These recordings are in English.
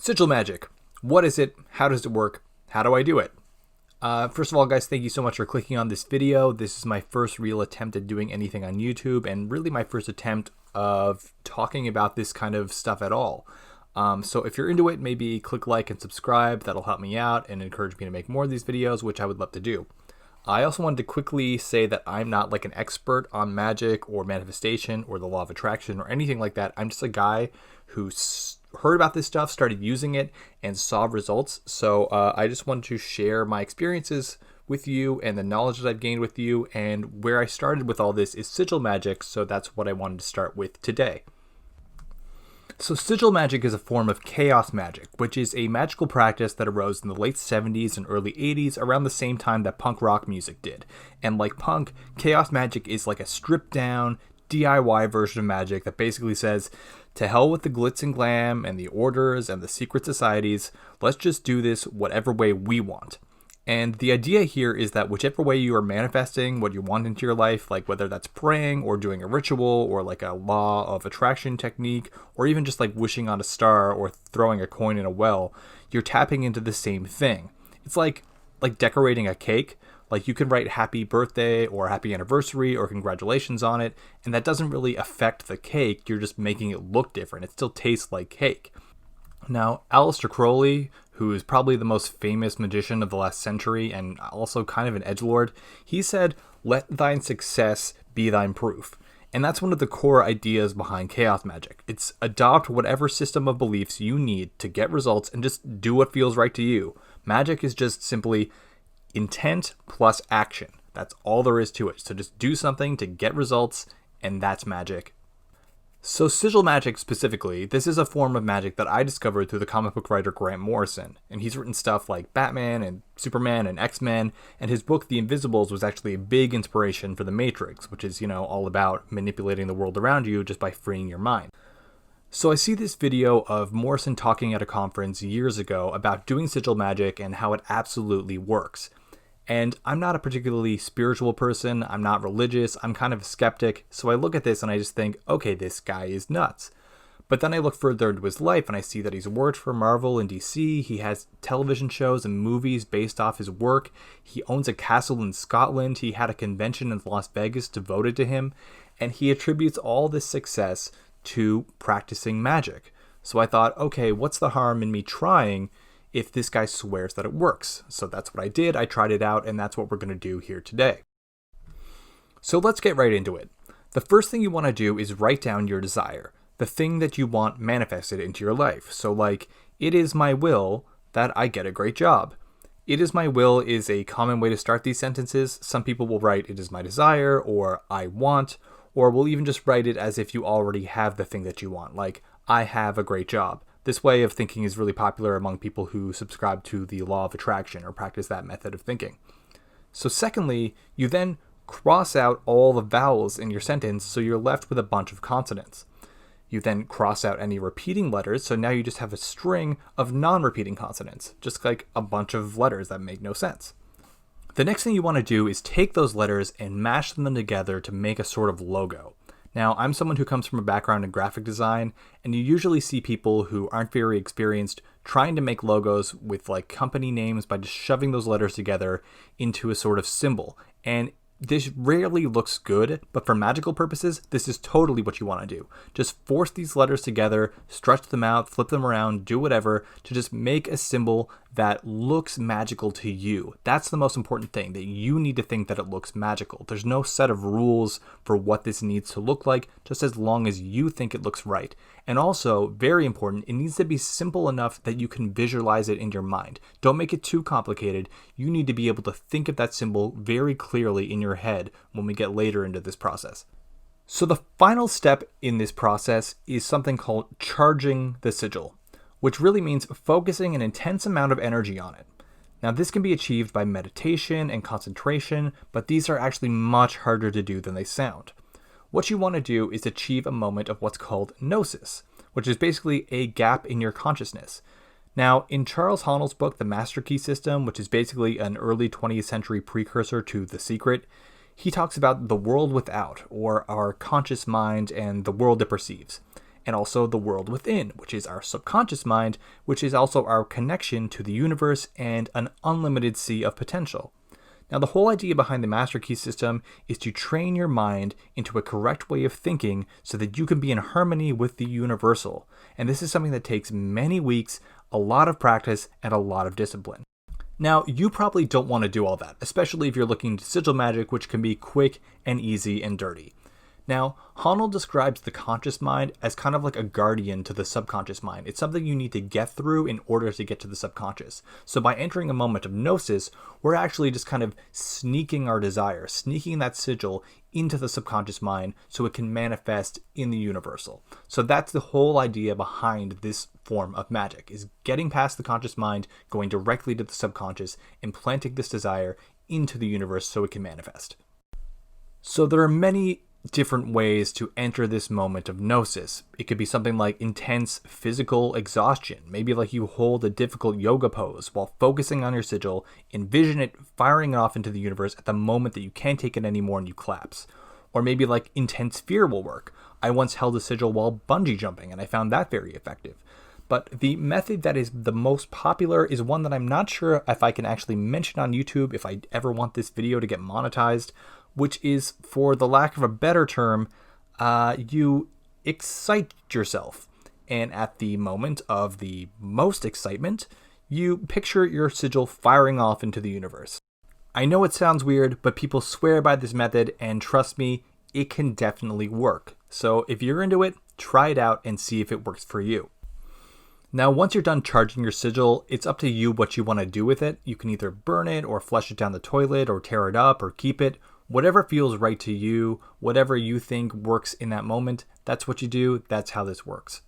Sigil magic. What is it? How does it work? How do I do it? First of all, guys, thank you so much for clicking on this video. This is my first real attempt at doing anything on YouTube, and really my first attempt of talking about this kind of stuff at all. So if you're into it, maybe click like and subscribe. That'll help me out and encourage me to make more of these videos, which I would love to do. I also wanted to quickly say that I'm not like an expert on magic or manifestation or the law of attraction or anything like that. I'm just a guy who heard about this stuff, started using it, and saw results. So I just wanted to share my experiences with you and the knowledge that I've gained with you. And where I started with all this is sigil magic. So that's what I wanted to start with today. So sigil magic is a form of chaos magic, which is a magical practice that arose in the late 70s and early 80s around the same time that punk rock music did. And like punk, chaos magic is like a stripped down, DIY version of magic that basically says, to hell with the glitz and glam and the orders and the secret societies, let's just do this whatever way we want. And the idea here is that whichever way you are manifesting what you want into your life, like whether that's praying or doing a ritual or like a law of attraction technique, or even just like wishing on a star or throwing a coin in a well, you're tapping into the same thing. It's like decorating a cake. Like you can write happy birthday or happy anniversary or congratulations on it, and that doesn't really affect the cake. You're just making it look different. It still tastes like cake. Now, Aleister Crowley, who is probably the most famous magician of the last century and also kind of an edgelord, he said, "Let thine success be thine proof." And that's one of the core ideas behind chaos magic. It's adopt whatever system of beliefs you need to get results and just do what feels right to you. Magic is just simply intent plus action. That's all there is to it. So just do something to get results, and that's magic. So sigil magic specifically, this is a form of magic that I discovered through the comic book writer Grant Morrison. And he's written stuff like Batman and Superman and X-Men, and his book The Invisibles was actually a big inspiration for The Matrix, which is, all about manipulating the world around you just by freeing your mind. So I see this video of Morrison talking at a conference years ago about doing sigil magic and how it absolutely works. And I'm not a particularly spiritual person, I'm not religious, I'm kind of a skeptic, so I look at this and I just think, okay, this guy is nuts. But then I look further into his life and I see that he's worked for Marvel and DC, he has television shows and movies based off his work, he owns a castle in Scotland, he had a convention in Las Vegas devoted to him, and he attributes all this success to practicing magic. So I thought, okay, what's the harm in me trying if this guy swears that it works? So that's what I did. I tried it out, and that's what we're going to do here today. So let's get right into it. The first thing you want to do is write down your desire, the thing that you want manifested into your life. So like, it is my will that I get a great job. It is my will is a common way to start these sentences. Some people will write it is my desire, or I want, or we'll even just write it as if you already have the thing that you want, like I have a great job. This way of thinking is really popular among people who subscribe to the law of attraction or practice that method of thinking. So secondly, you then cross out all the vowels in your sentence so you're left with a bunch of consonants. You then cross out any repeating letters, so now you just have a string of non-repeating consonants, just like a bunch of letters that make no sense. The next thing you want to do is take those letters and mash them together to make a sort of logo. Now, I'm someone who comes from a background in graphic design, and you usually see people who aren't very experienced trying to make logos with like company names by just shoving those letters together into a sort of symbol. And this rarely looks good, but for magical purposes, this is totally what you want to do. Just force these letters together, stretch them out, flip them around, do whatever to just make a symbol that looks magical to you. That's the most important thing, that you need to think that it looks magical. There's no set of rules for what this needs to look like, just as long as you think it looks right. And also, very important, it needs to be simple enough that you can visualize it in your mind. Don't make it too complicated. You need to be able to think of that symbol very clearly in your head when we get later into this process. So the final step in this process is something called charging the sigil, which really means focusing an intense amount of energy on it. Now this can be achieved by meditation and concentration, but these are actually much harder to do than they sound. What you want to do is achieve a moment of what's called gnosis, which is basically a gap in your consciousness. Now, in Charles Haanel's book, The Master Key System, which is basically an early 20th century precursor to The Secret, he talks about the world without, or our conscious mind and the world it perceives. and also the world within, which is our subconscious mind, which is also our connection to the universe and an unlimited sea of potential. Now, the whole idea behind the Master Key system is to train your mind into a correct way of thinking so that you can be in harmony with the universal. And this is something that takes many weeks, a lot of practice, and a lot of discipline. Now, you probably don't want to do all that, especially if you're looking to sigil magic, which can be quick and easy and dirty. Now, Honnold describes the conscious mind as kind of like a guardian to the subconscious mind. It's something you need to get through in order to get to the subconscious. So by entering a moment of gnosis, we're actually just kind of sneaking our desire, sneaking that sigil into the subconscious mind so it can manifest in the universal. So that's the whole idea behind this form of magic, is getting past the conscious mind, going directly to the subconscious, and planting this desire into the universe so it can manifest. So there are many different ways to enter this moment of gnosis. It could be something like intense physical exhaustion. Maybe like you hold a difficult yoga pose while focusing on your sigil, envision it firing it off into the universe at the moment that you can't take it anymore and you collapse. Or maybe like intense fear will work. I once held a sigil while bungee jumping and I found that very effective. But the method that is the most popular is one that I'm not sure if I can actually mention on YouTube if I ever want this video to get monetized, which is, for the lack of a better term, you excite yourself. And at the moment of the most excitement, you picture your sigil firing off into the universe. I know it sounds weird, but people swear by this method, and trust me, it can definitely work. So if you're into it, try it out and see if it works for you. Now, once you're done charging your sigil, it's up to you what you want to do with it. You can either burn it or flush it down the toilet or tear it up or keep it. Whatever feels right to you, whatever you think works in that moment, that's what you do. That's how this works.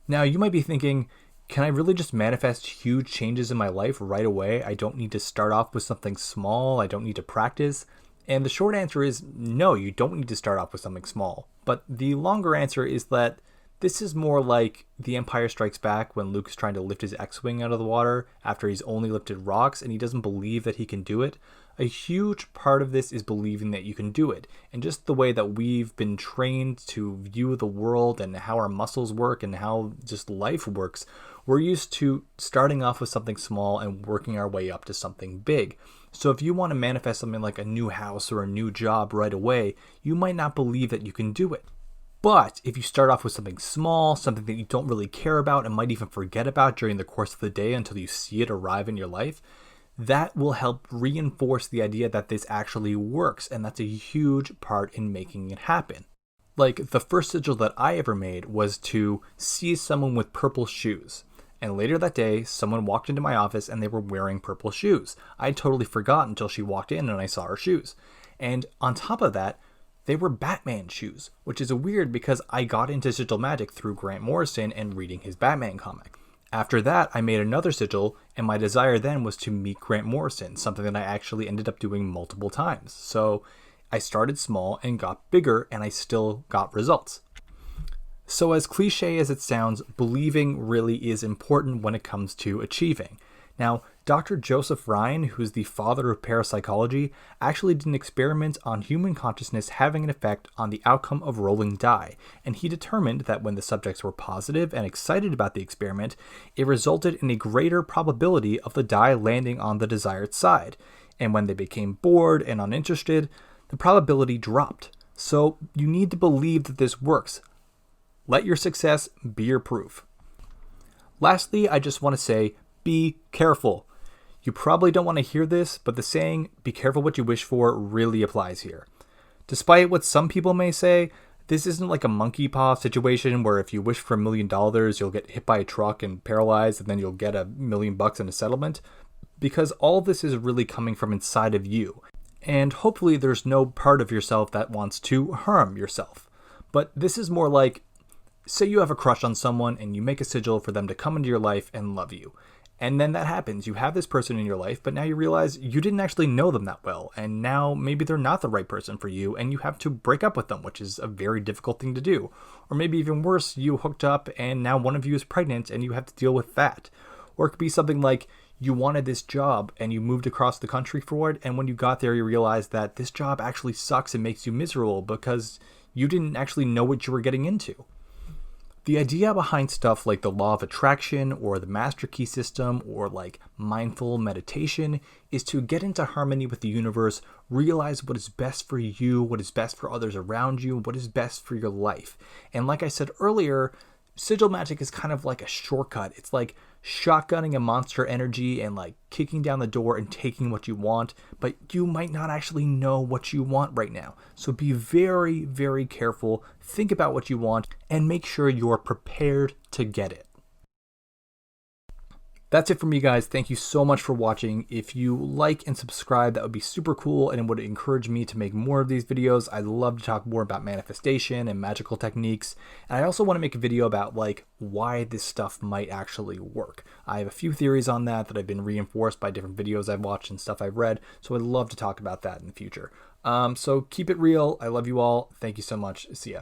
Now, you might be thinking, can I really just manifest huge changes in my life right away? I don't need to start off with something small. I don't need to practice. And the short answer is no, you don't need to start off with something small. But the longer answer is that this is more like The Empire Strikes Back when Luke is trying to lift his X-Wing out of the water after he's only lifted rocks and he doesn't believe that he can do it. A huge part of this is believing that you can do it. And just the way that we've been trained to view the world and how our muscles work and how just life works, we're used to starting off with something small and working our way up to something big. So if you want to manifest something like a new house or a new job right away, you might not believe that you can do it. But if you start off with something small, something that you don't really care about and might even forget about during the course of the day until you see it arrive in your life, that will help reinforce the idea that this actually works, and that's a huge part in making it happen. Like, the first sigil that I ever made was to see someone with purple shoes. And later that day, someone walked into my office and they were wearing purple shoes. I totally forgot until she walked in and I saw her shoes. And on top of that, they were Batman shoes, which is weird because I got into sigil magic through Grant Morrison and reading his Batman comic. After that, I made another sigil, and my desire then was to meet Grant Morrison, something that I actually ended up doing multiple times. So I started small and got bigger, and I still got results. So as cliche as it sounds, believing really is important when it comes to achieving. Now, Dr. Joseph Ryan, who's the father of parapsychology, actually did an experiment on human consciousness having an effect on the outcome of rolling die, and he determined that when the subjects were positive and excited about the experiment, it resulted in a greater probability of the die landing on the desired side, and when they became bored and uninterested, the probability dropped. So you need to believe that this works. Let your success be your proof. Lastly, I just want to say, be careful. You probably don't want to hear this, but the saying, be careful what you wish for, really applies here. Despite what some people may say, this isn't like a monkey paw situation where if you wish for $1 million, you'll get hit by a truck and paralyzed, and then you'll get $1 million in a settlement, because all this is really coming from inside of you. And hopefully there's no part of yourself that wants to harm yourself. But this is more like, say you have a crush on someone and you make a sigil for them to come into your life and love you. And then that happens. You have this person in your life, but now you realize you didn't actually know them that well. And now maybe they're not the right person for you and you have to break up with them, which is a very difficult thing to do. Or maybe even worse, you hooked up and now one of you is pregnant and you have to deal with that. Or it could be something like you wanted this job and you moved across the country for it. And when you got there, you realized that this job actually sucks and makes you miserable because you didn't actually know what you were getting into. The idea behind stuff like the law of attraction or the master key system or like mindful meditation is to get into harmony with the universe, realize what is best for you, what is best for others around you, what is best for your life. And like I said earlier, sigil magic is kind of like a shortcut. It's like shotgunning a monster energy and like kicking down the door and taking what you want, but you might not actually know what you want right now. So be very, very careful. Think about what you want and make sure you're prepared to get it. That's it from me, guys. Thank you so much for watching. If you like and subscribe, that would be super cool and it would encourage me to make more of these videos. I'd love to talk more about manifestation and magical techniques. And I also want to make a video about like why this stuff might actually work. I have a few theories on that I've been reinforced by different videos I've watched and stuff I've read. So I'd love to talk about that in the future. So keep it real. I love you all. Thank you so much. See ya.